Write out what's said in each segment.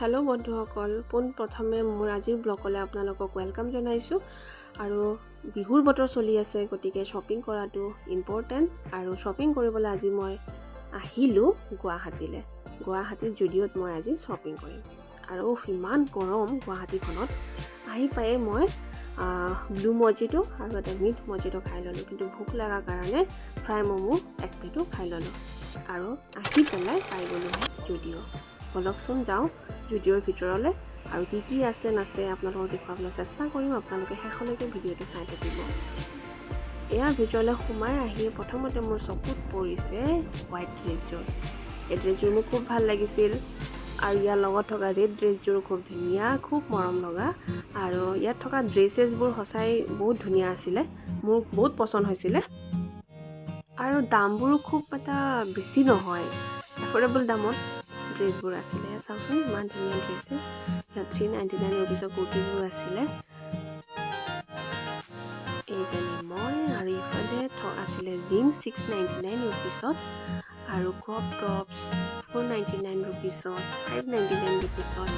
hello बंधुসকল পোন প্ৰথমে মোৰ আজিৰ ব্লগলৈ আপোনালোকক ওয়েলকাম জনাইছো আৰু বিহুৰ বতৰ চলি আছে গতিকে শপিং কৰাটো ইম্পৰ্টেন্ট আৰু শপিং কৰিবলৈ আজি মই আহিলো গুৱাহাটীৰ জুডিঅ'ত মই আজি শপিং কৰিম আৰু ইমান গৰম গুৱাহাটীখনত আহি পায়ে মই ব্লু মজিটো আৰু এটা মিট মজিটো খাই ললো কিন্তু ভোক লগা কাৰণে ফ্ৰাই মমো এক প্লেটো খাই ললো আৰু আহি পেলাই পাই গলো জুডিঅ' বলকচোন যাও জুডিঅ'ৰ ভিতৰলৈ আৰু কি আছে নাছে আপোনালোকক দেখুৱাবলৈ চেষ্টা কৰিম আপোনালোকে শেষলৈকে ভিডিঅ'টো চাই থাকিব ইয়াৰ ভিতৰলৈ সোমাই আহি প্ৰথমতে মোৰ চকুত পৰিছে হোৱাইট ড্ৰেছযোৰ এই ড্ৰেছযোৰ মোৰ খুব ভাল লাগিছিল আৰু ইয়াৰ লগত থকা ৰেড ড্ৰেছযোৰ খুব ধুনীয়া খুব মৰম লগা আৰু ইয়াত থকা ড্ৰেছেছবোৰ সঁচাই বহুত ধুনীয়া আছিলে মোৰ বহুত পছন্দ হৈছিলে আৰু দামবোৰো খুব এটা বেছি নহয় এফৰ্ডেবল দামত ড্ৰেছবোৰ আছিলে চাওকচোন ইমান ধুনীয়া ড্ৰেছেছ ইয়াত 399 ৰুপিছৰ কুৰ্তিবোৰ আছিলে এইজনী মই আৰু ইফালে আছিলে জিন্স 699 ৰুপিছত আৰু ক্ৰপ টপছ 499 ৰুপিছত 599 ৰুপিছত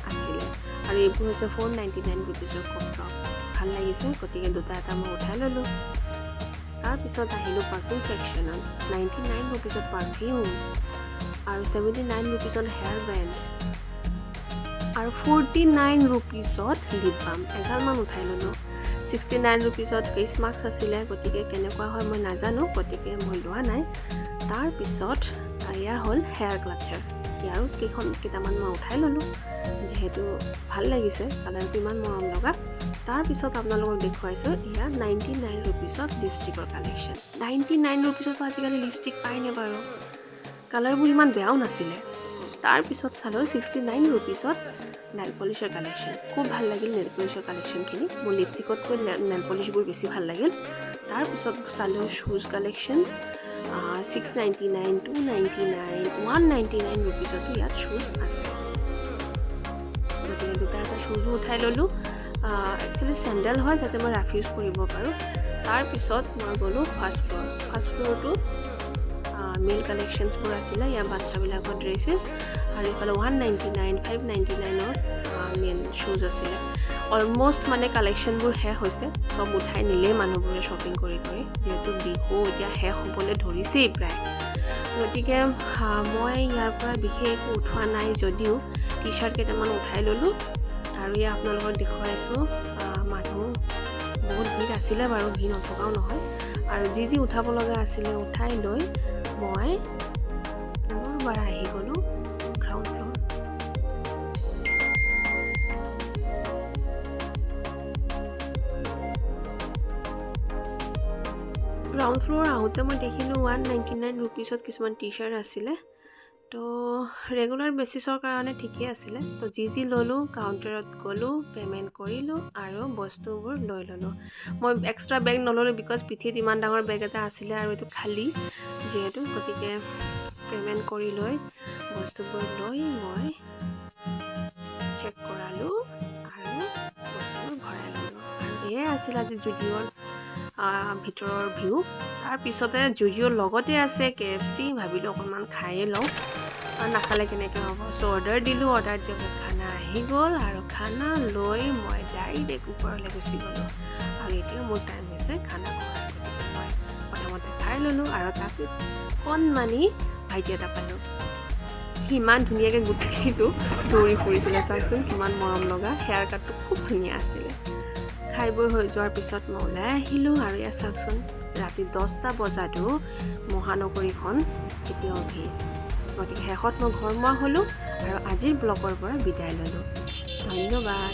আছিলে আৰু এইবোৰ হৈছে 499 ৰুপিছৰ ক্ৰপ টপ ভাল লাগিছে গতিকে দুটা এটা মই উঠাই ল'লোঁ তাৰপিছত আহিলোঁ পাৰফিউম ছেকশ্যনত 99 ৰুপিছত পাৰফিউম আৰু 79 ৰুপিছত হেয়াৰ ব্ৰেণ্ড আৰু 49 ৰুপিছত লিপ বাম এগালমান উঠাই ল'লোঁ 69 ৰুপিছত ফেচ মাস্ক আছিলে গতিকে কেনেকুৱা হয় মই নাজানো গতিকে মই লোৱা নাই তাৰপিছত এয়া হ'ল হেয়াৰ ক্লাটচাৰ ইয়াৰো কেইটামান মই উঠাই ল'লোঁ যিহেতু ভাল লাগিছে কালাৰটো ইমান মৰম লগা তাৰপিছত আপোনালোকক দেখুৱাইছোঁ এয়া 99 ৰুপিছত লিপষ্টিকৰ কালেকশ্যন 99 ৰুপিছত আজিকালি লিপষ্টিক পায়নে বাৰু কালাৰবোৰ ইমান বেয়াও নাছিলে তাৰপিছত চালোঁ 69 ৰুপিছত নেল পলিচৰ কালেকশ্যন খুব ভাল লাগিল নেল পলিচৰ কালেকশ্যনখিনি মোৰ লিপষ্টিকতকৈ নেল পলিচবোৰ বেছি ভাল লাগিল তাৰপিছত চালোঁ শ্বুজ কালেকশ্যন 699 299 199 ৰুপিছতো ইয়াত শ্বুজ আছে গতিকে দুটা এটা শ্বুজো উঠাই ল'লোঁ একচুৱেলি চেণ্ডেল হয় যাতে মই ৰাফ ইউজ কৰিব পাৰোঁ তাৰপিছত মই গ'লোঁ ফাৰ্ষ্ট ফ্ল'ৰটো মেল কালেকশ্যনছবোৰ আছিলে ইয়াৰ বাচ্চাবিলাকৰ ড্ৰেছেছ আৰু এইফালে 199 599ৰ মেল শ্বুজ আছিলে অলমষ্ট মানে কালেকশ্যনবোৰ শেষ হৈছে চব উঠাই নিলেই মানুহবোৰে শ্বপিং কৰি যিহেতু বিহু এতিয়া শেষ হ'বলৈ ধৰিছেই প্ৰায় গতিকে মই ইয়াৰ পৰা বিশেষ উঠোৱা নাই যদিও টি চাৰ্ট কেইটামান উঠাই ল'লোঁ আৰু ইয়াত আপোনালোকক দেখুৱাইছোঁ মানুহ বহুত ভিৰ আছিলে বাৰু ভিৰ নথকাও নহয় আৰু যি উঠাব লগা আছিলে উঠাই লৈ মই পুনৰবাৰ আহি গ'লোঁ গ্ৰাউণ্ড ফ্ল'ৰ আহোঁতে মই দেখিলোঁ 199 ৰুপিছত কিছুমান টি চাৰ্ট আছিলে তো ৰেগুলাৰ বেচিছৰ কাৰণে ঠিকেই আছিলে তো যি ল'লোঁ কাউণ্টাৰত গ'লোঁ পে'মেণ্ট কৰিলোঁ আৰু বস্তুবোৰ লৈ ল'লোঁ মই এক্সট্ৰা বেগ নল'লোঁ বিকজ পিঠিত ইমান ডাঙৰ বেগ এটা আছিলে আৰু এইটো খালী যিহেতু গতিকে পে'মেণ্ট কৰি লৈ বস্তুবোৰ লৈ মই চেক কৰালোঁ আৰু বস্তুবোৰ ভৰাই ল'লোঁ আৰু এয়াই আছিল আজি জুডিঅ'ৰ ভিতৰৰ ভিউ তাৰপিছতে জুডিঅ'ৰ লগতে আছে KFC ভাবিলোঁ অকণমান খায়ে লওঁ আৰু নাখালে কেনেকৈ হ'ব চ' অৰ্ডাৰ দিলোঁ অৰ্ডাৰ দিয়াৰ খানা আহি গ'ল আৰু খানা লৈ মই ডাইৰেক্ট ওপৰলৈ গুচি গ'লোঁ আৰু এতিয়া মোৰ টাইম হৈছে খানা খোৱাৰ গতিকে মই প্ৰথমতে খাই ল'লোঁ আৰু তাৰপিছত কণমানি ভাইটি এটা পালোঁ সি ইমান ধুনীয়াকৈ গোটেইটো দৌৰি ফুৰিছিলে চাওকচোন কিমান মৰম লগা হেয়াৰ কাটটো খুব ধুনীয়া আছিলে খাই বৈ হৈ যোৱাৰ পিছত মই ওলাই আহিলোঁ আৰু ইয়াত চাওকচোন ৰাতি 10টা বজাতো মহানগৰীখন এতিয়াও ভিৰ গতিকে শেষত মই ঘৰমুৱা হ'লোঁ আৰু আজিৰ ব্লগৰ পৰা বিদায় ল'লোঁ ধন্যবাদ